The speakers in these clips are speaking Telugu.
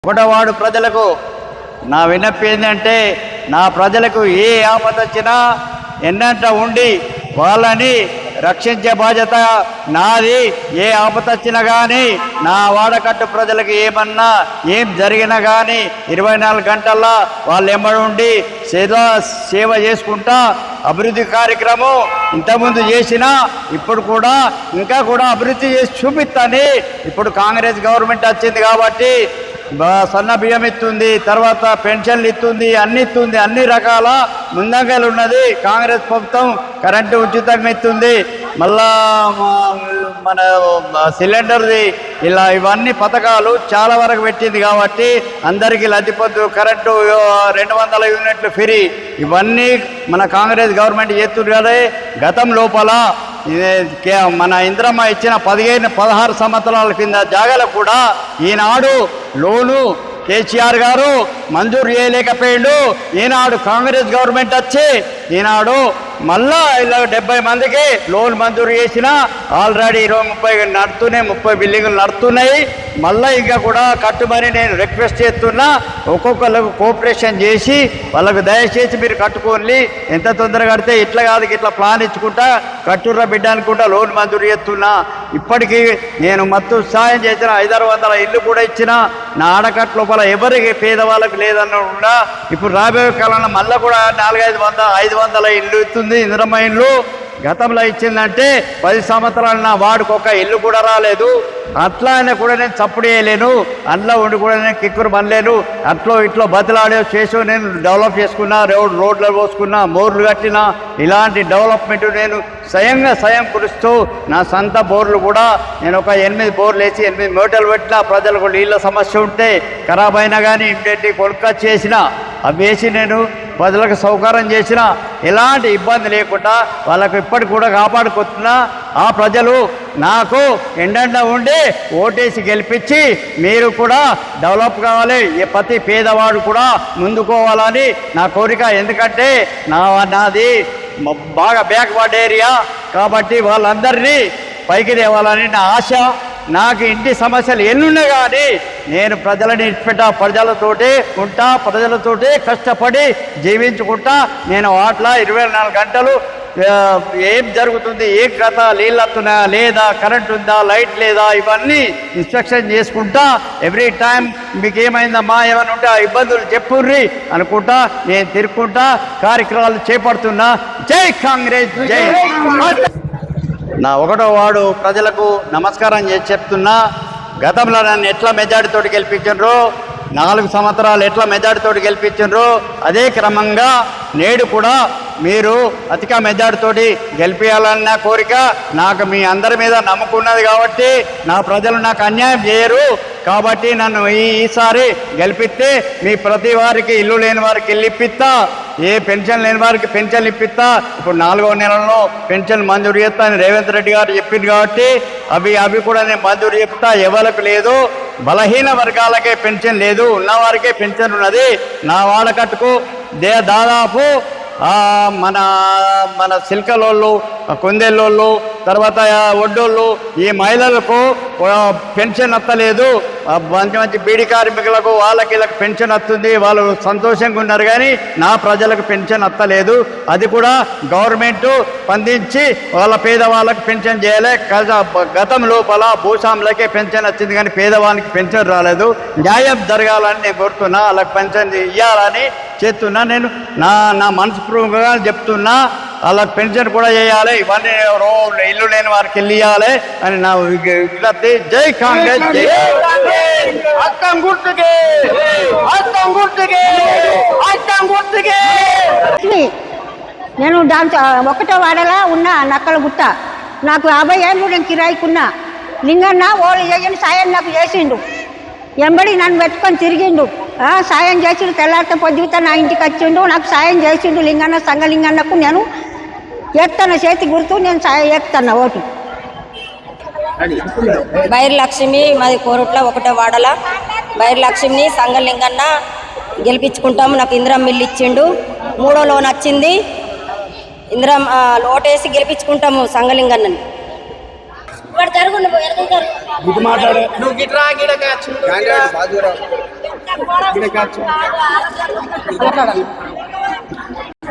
ఒకటవాడు ప్రజలకు నా విన్నపం ఏంటంటే నా ప్రజలకు ఏ ఆపద వచ్చినా ఎన్నంట ఉండి వాళ్ళని రక్షించే బాధ్యత నాది. ఏ ఆపద వచ్చినా కానీ నా వాడకట్టు ప్రజలకు ఏమన్నా ఏం జరిగినా కానీ 24 గంటల్లో వాళ్ళు ఎంబడి ఉండి సేవ చేసుకుంటా అభివృద్ధి కార్యక్రమం ఇంతకుముందు చేసినా ఇప్పుడు కూడా ఇంకా కూడా అభివృద్ధి చేసి చూపిస్తాను. ఇప్పుడు కాంగ్రెస్ గవర్నమెంట్ వచ్చింది కాబట్టి సన్న బియ్యం ఇస్తుంది, తర్వాత పెన్షన్లు ఇస్తుంది, అన్ని ఇస్తుంది, అన్ని రకాల ముందంగాలు ఉన్నది. కాంగ్రెస్ ప్రభుత్వం కరెంటు ఉచితంగా ఇస్తుంది, మళ్ళా మన సిలిండర్ది ఇలా ఇవన్నీ పథకాలు చాలా వరకు పెట్టింది కాబట్టి అందరికీ లబ్ధిపొందు కరెంటు 200 యూనిట్లు ఫ్రీ ఇవన్నీ మన కాంగ్రెస్ గవర్నమెంట్ చేస్తుంది కదా. గతం లోపల మన ఇంద్రమ్మ ఇచ్చిన 16 సంవత్సరాల కింద జాగాలు కూడా ఈనాడు లోను కేసీఆర్ గారు మంజూరు చేయలేకపోయాడు. ఈనాడు కాంగ్రెస్ గవర్నమెంట్ వచ్చి ఈనాడు మళ్ళా ఇలా 70 మందికి లోన్ మంజూరు చేసిన ఆల్రెడీ 20-30 నడుతున్నాయి, 30 బిల్డింగులు నడుస్తున్నాయి. మళ్ళీ ఇంకా కూడా కట్టుమని నేను రిక్వెస్ట్ చేస్తున్నా, ఒక్కొక్కరికి కోఆపరేషన్ చేసి వాళ్ళకు దయచేసి మీరు కట్టుకోండి, ఎంత తొందరగా కడితే ఇట్లా కాదు ఇట్లా ప్లాన్ ఇచ్చుకుంటా కట్టుర్ర బిడ్డ అనుకుంటా లోన్ మంజూరు చేస్తున్నా. ఇప్పటికీ నేను మత్తు సాయం చేసిన 500 ఇల్లు కూడా ఇచ్చిన. నా ఆడకట్ల లోపల ఎవరికి పేదవాళ్ళకు లేదన్నా ఇప్పుడు రాబోయే కాలంలో మళ్ళీ కూడా 400-500 ఇల్లు ఇస్తుంది ఇందిరమ్మ ఇల్లు. గతంలో ఇచ్చిందంటే 10 సంవత్సరాలు నా వాడికి ఒక ఇల్లు కూడా రాలేదు. అట్లా అయినా కూడా నేను చప్పుడు చేయలేను, అందులో ఉండి కూడా నేను కిక్కురు పనలేను. అట్లో ఇట్లో బతిలాడే చేసి నేను డెవలప్ చేసుకున్నా, రోడ్లు పోసుకున్నా, బోర్లు కట్టినా. ఇలాంటి డెవలప్మెంట్ నేను స్వయం కురుస్తూ నా సొంత బోర్లు కూడా నేను ఒక 8 బోర్లు వేసి 8 మోటార్లు పెట్టినా. ప్రజలకు నీళ్ళ సమస్య ఉంటే ఖరాబ్ అయినా కానీ ఇంటి కొనుక్కొచ్చి చేసిన అవి వేసి నేను ప్రజలకు సౌకర్యం చేసిన. ఎలాంటి ఇబ్బంది లేకుండా వాళ్ళకు ఇప్పటికి కూడా కాపాడుకుంటున్నా. ఆ ప్రజలు నాకు ఎండండ ఉండి ఓటేసి గెలిపించి మీరు కూడా డెవలప్ కావాలి, ప్రతి పేదవాడు కూడా ముందుకోవాలని నా కోరిక. ఎందుకంటే నాది బాగా బ్యాక్వర్డ్ ఏరియా కాబట్టి వాళ్ళందరినీ పైకి తేవాలని నా ఆశ. నాకు ఇంటి సమస్యలు ఎన్నున్నా కానీ నేను ప్రజలని ఇచ్చిపెట్టా, ప్రజలతోటి ఉంటా, ప్రజలతోటి కష్టపడి జీవించుకుంటా. నేను వాటిలో 24 గంటలు ఏం జరుగుతుంది, ఏం కథ, నీళ్ళు వస్తున్నాయా లేదా, కరెంట్ ఉందా, లైట్ లేదా, ఇవన్నీ ఇన్స్పెక్షన్ చేసుకుంటా. ఎవ్రీ టైం మీకు ఏమైందమ్మా ఏమైనా ఉంటే ఆ ఇబ్బందులు చెప్పుర్రి అనుకుంటా నేను తిరుక్కుంటా కార్యక్రమాలు చేపడుతున్నా. జై కాంగ్రెస్, జై. నా 1వ వార్డు ప్రజలకు నమస్కారం చేసి చెప్తున్నా. గతంలో నన్ను ఎట్లా మెజార్టీతోటి గెలిపించారో, 4 సంవత్సరాలు ఎట్లా మెజార్టీతోటి గెలిపించారో అదే క్రమంగా నేడు కూడా మీరు అధిక మెజార్టీతోటి గెలిపించాలన్న కోరిక నాకు మీ అందరి మీద నమ్మకున్నది కాబట్టి నా ప్రజలు నాకు అన్యాయం చేయరు కాబట్టి నన్ను ఈసారి గెలిపిస్తే మీ ప్రతి వారికి ఇల్లు లేని వారికి ఇల్లు ఇప్పిస్తా, ఏ పెన్షన్ లేని వారికి పెన్షన్ ఇప్పిస్తా. ఇప్పుడు 4వ నెలలో పెన్షన్ మంజూరు చేస్తా అని రేవంత్ రెడ్డి గారు చెప్పింది కాబట్టి అవి కూడా నేను మంజూరు చెప్తా. ఎవరికి లేదు, బలహీన వర్గాలకే పెన్షన్ లేదు, ఉన్నవారికే పెన్షన్ ఉన్నది. నా వాడకట్టుకు దాదాపు మన సిల్కలోళ్ళు, కుందేళ్ళోళ్ళు, తర్వాత ఒడ్డోళ్ళు, ఈ మహిళలకు పెన్షన్ వస్తలేదు. మంచి బీడీ కార్మికులకు వాళ్ళకి పెన్షన్ వస్తుంది, వాళ్ళు సంతోషంగా ఉన్నారు. కానీ నా ప్రజలకు పెన్షన్ వస్తలేదు. అది కూడా గవర్నమెంట్ స్పందించి వాళ్ళ పేదవాళ్ళకి పెన్షన్ చేయాలి. గతం లోపల భూస్వాములకే పెన్షన్ వచ్చింది కానీ పేదవాళ్ళకి పెన్షన్ రాలేదు. న్యాయం జరగాలని నేను కోరుతున్నా, వాళ్ళకి పెన్షన్ ఇవ్వాలని చేస్తున్నా. నేను నా మనస్ఫూర్తిగా చెప్తున్నా, వాళ్ళకి పెన్షన్ కూడా చేయాలి. ఇవన్నీ ఇల్లు లేని వారికి ఇల్లు ఇవ్వాలి అని నా విజ్ఞప్తి. జై కాంగ్రెస్, జై నేను దాంతో 1వ వాడలా ఉన్నా నక్కల గుట్ట. నాకు 50 ఏళ్ళు నేను కిరాయికున్నా. లింగన్న వాళ్ళు చేయని సాయం నాకు చేసిండు, ఎంబడి నన్ను పెట్టుకొని తిరిగిండు. సాయం చేసిండు, తెల్లారితే పొద్దుతా నా ఇంటికి వచ్చిండు, నాకు సాయం చేసిండు. లింగన్న సంగలింగన్నకు నేను ఎత్తన్న చేతి గుర్తు, నేను ఎత్తన్న ఓటు. బైర్ లక్ష్మి, మాది కోరుట్ల 1వ వాడల. బైర్ లక్ష్మిని సంగలింగన్న గెలిపించుకుంటాము. నాకు ఇందిరమ్మ ఇల్లు ఇచ్చిండు, 3వ లోన్ వచ్చింది. ఓటేసి గెలిపించుకుంటాము సంగలింగన్నని. మాట్లాడే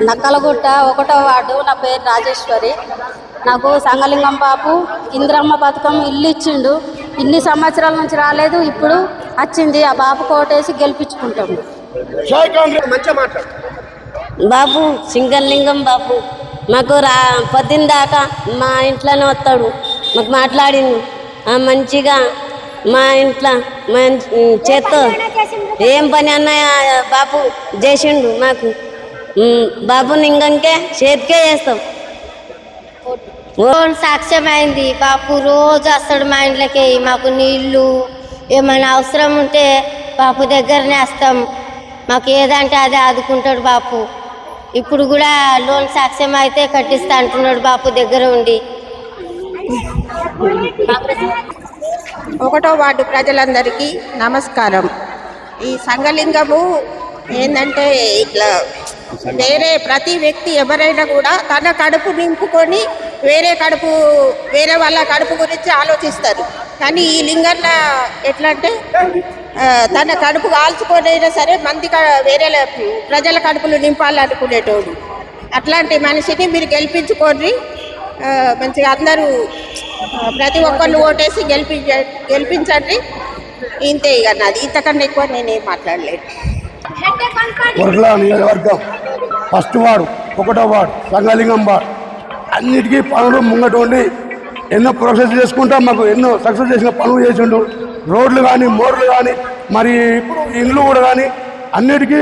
నక్కలగుట్ట 1వ వార్డు. నా పేరు రాజేశ్వరి. నాకు సంగలింగం బాపు ఇంద్రమ్మ పథకం ఇల్లు ఇచ్చిండు. ఇన్ని సంవత్సరాల నుంచి రాలేదు, ఇప్పుడు వచ్చింది. ఆ బాపు కోటేసి గెలిపించుకుంటాము. బాబు సింగలింగం బాబు మాకు పొద్దున్న దాకా మా ఇంట్లోనే వస్తాడు. మాకు మాట్లాడింది మంచిగా. మా ఇంట్లో చేత్తో ఏం పని అన్నా బాబు చేసిండు మాకు. బాబు నింగంకే చేతికే చేస్తాం. సాక్ష్యమైంది. బాపు రోజు వస్తాడు మా ఇంట్లోకి. మాకు నీళ్ళు ఏమైనా అవసరం ఉంటే బాపు దగ్గరనే వస్తాం. మాకు ఏదంటే అదే ఆదుకుంటాడు బాపు. ఇప్పుడు కూడా లోన్ సాక్ష్యం అయితే కట్టిస్తా అంటున్నాడు బాపు దగ్గర ఉండి. 1వ వార్డు ప్రజలందరికీ నమస్కారం. ఈ సంగలింగము ఏంటంటే ఇట్లా వేరే ప్రతి వ్యక్తి ఎవరైనా కూడా తన కడుపు నింపుకొని వేరే వాళ్ళ కడుపు గురించి ఆలోచిస్తారు. కానీ ఈ లింగన్న ఎట్లా అంటే తన కడుపు కాల్చుకొనైనా సరే వేరే ప్రజల కడుపులు నింపాలనుకునేటోడు. అట్లాంటి మనిషిని మీరు గెలిపించుకోండి. మంచిగా అందరూ ప్రతి ఒక్కళ్ళు ఓటేసి గెలిపించండి. ఇంతే ఇక నాది. ఇంతకన్నా ఎక్కువ నేనేం మాట్లాడలేదు. కొర్ల నియోజకవర్గం 1వ వార్డు 1వ వార్డు సంగలింగం వార్డు అన్నిటికీ పనులు ముంగట ఉండి ఎన్నో ప్రాసెస్ చేసుకుంటా మాకు ఎన్నో సక్సెస్ చేసిన పనులు చేసిండు. రోడ్లు కానీ మోర్లు కానీ మరి ఇప్పుడు ఇండ్లు కూడా కానీ అన్నిటికీ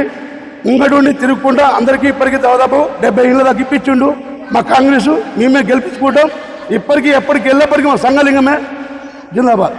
ముంగట ఉండి తిరుగుకుంటా అందరికీ ఇప్పటికీ దాదాపు 70 ఇళ్ళు దాకా ఇప్పించిండు. మా కాంగ్రెస్ మేమే గెలిపించుకుంటాం. ఇప్పటికీ ఎప్పటికి వెళ్ళేప్పటికీ మా సంగలింగమే జిందాబాద్.